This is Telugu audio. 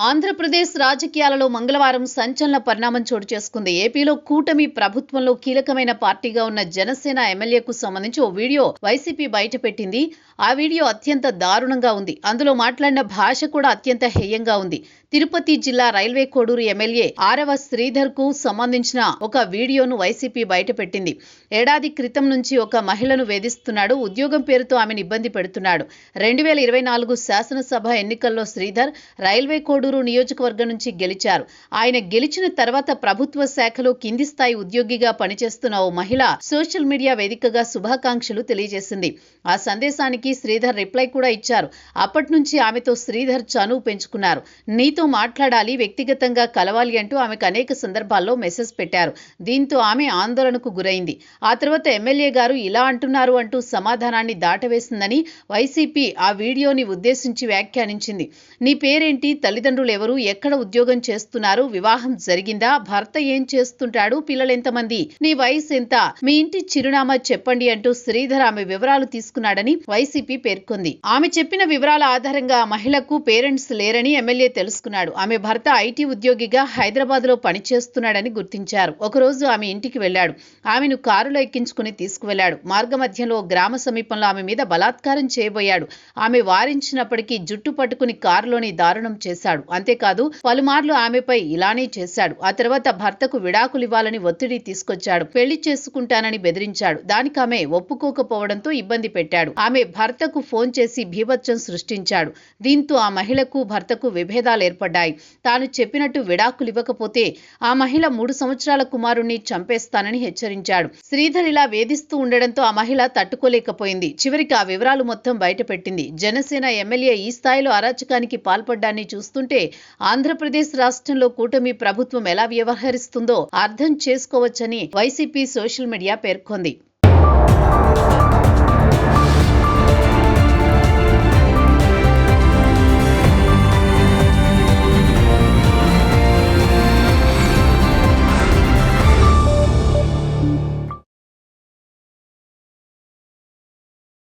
ఆంధ్రప్రదేశ్ రాజకీయాలలో మంగళవారం సంచలన పరిణామం చోటు చేసుకుంది. ఏపీలో కూటమి ప్రభుత్వంలో కీలకమైన పార్టీగా ఉన్న జనసేన ఎమ్మెల్యేకు సంబంధించి ఓ వీడియో వైసీపీ బయటపెట్టింది. ఆ వీడియో అత్యంత దారుణంగా ఉంది. అందులో మాట్లాడిన భాష కూడా అత్యంత హేయంగా ఉంది. తిరుపతి జిల్లా రైల్వే కోడూరు ఎమ్మెల్యే ఆరవ శ్రీధర్ కు సంబంధించిన ఒక వీడియోను వైసీపీ బయటపెట్టింది. ఏడాది క్రితం నుంచి ఒక మహిళను వేధిస్తున్నాడు, ఉద్యోగం పేరుతో ఆమెను ఇబ్బంది పెడుతున్నాడు. 2024 శాసనసభ ఎన్నికల్లో శ్రీధర్ రైల్వే కోడూరు నియోజకవర్గం నుంచి గెలిచారు. ఆయన గెలిచిన తర్వాత ప్రభుత్వ శాఖలో కింది స్థాయి ఉద్యోగిగా పనిచేస్తున్న ఓ మహిళ సోషల్ మీడియా వేదికగా శుభాకాంక్షలు తెలియజేసింది. ఆ సందేశానికి శ్రీధర్ రిప్లై కూడా ఇచ్చారు. అప్పటి నుంచి ఆమెతో శ్రీధర్ చనువు పెంచుకున్నారు. నీతో మాట్లాడాలి, వ్యక్తిగతంగా కలవాలి అంటూ ఆమెకు అనేక సందర్భాల్లో మెసేజ్ పెట్టారు. దీంతో ఆమె ఆందోళనకు గురైంది. ఆ తర్వాత ఎమ్మెల్యే గారు ఇలా అంటున్నారు అంటూ సమాధానాన్ని దాటవేసిందని వైసీపీ ఆ వీడియోని ఉద్దేశించి వ్యాఖ్యానించింది. నీ పేరేంటి, తల్లిదండ్రులు ఎవరు, ఎక్కడ ఉద్యోగం చేస్తున్నారు, వివాహం జరిగిందా, భర్త ఏం చేస్తుంటాడు, పిల్లలెంతమంది, నీ వయసు ఎంత, మీ ఇంటి చిరునామా చెప్పండి అంటూ శ్రీధర్ ఆమె వివరాలు తీసుకున్నాడని వైసీపీ పేర్కొంది. ఆమె చెప్పిన వివరాల ఆధారంగా మహిళకు పేరెంట్స్ లేరని ఎమ్మెల్యే తెలుసుకున్నాడు. ఆమె భర్త ఐటీ ఉద్యోగిగా హైదరాబాద్ లో పనిచేస్తున్నాడని గుర్తించారు. ఒకరోజు ఆమె ఇంటికి వెళ్లాడు. ఆమెను కారులో ఎక్కించుకుని తీసుకువెళ్లాడు. మార్గమధ్యంలో గ్రామ సమీపంలో ఆమె మీద బలాత్కారం చేయబోయాడు. ఆమె వారించినప్పటికీ జుట్టు పట్టుకుని కారులోని దారుణం చేశాడు. అంతేకాదు పలుమార్లు ఆమెపై ఇలానే చేశాడు. ఆ తర్వాత భర్తకు విడాకులివ్వాలని ఒత్తిడి తీసుకొచ్చాడు. పెళ్లి చేసుకుంటానని బెదిరించాడు. దానికి ఆమె ఒప్పుకోకపోవడంతో ఇబ్బంది పెట్టాడు. ఆమె భర్తకు ఫోన్ చేసి భీభత్సం సృష్టించాడు. దీంతో ఆ మహిళకు భర్తకు విభేదాలు ఏర్పడ్డాయి. తాను చెప్పినట్టు విడాకులివ్వకపోతే ఆ మహిళ 3 సంవత్సరాల కుమారుణ్ణి చంపేస్తానని హెచ్చరించాడు. శ్రీధర్ ఇలా వేధిస్తూ ఉండడంతో ఆ మహిళ తట్టుకోలేకపోయింది. చివరికి ఆ వివరాలు మొత్తం బయటపెట్టింది. జనసేన ఎమ్మెల్యే ఈ స్థాయిలో అరాచకానికి పాల్పడ్డాన్ని చూస్తుంటే ఆంధ్రప్రదేశ్ రాష్ట్రంలో కూటమి ప్రభుత్వం ఎలా వ్యవహరిస్తుందో అర్థం చేసుకోవచ్చని వైసీపీ సోషల్ మీడియా పేర్కొంది.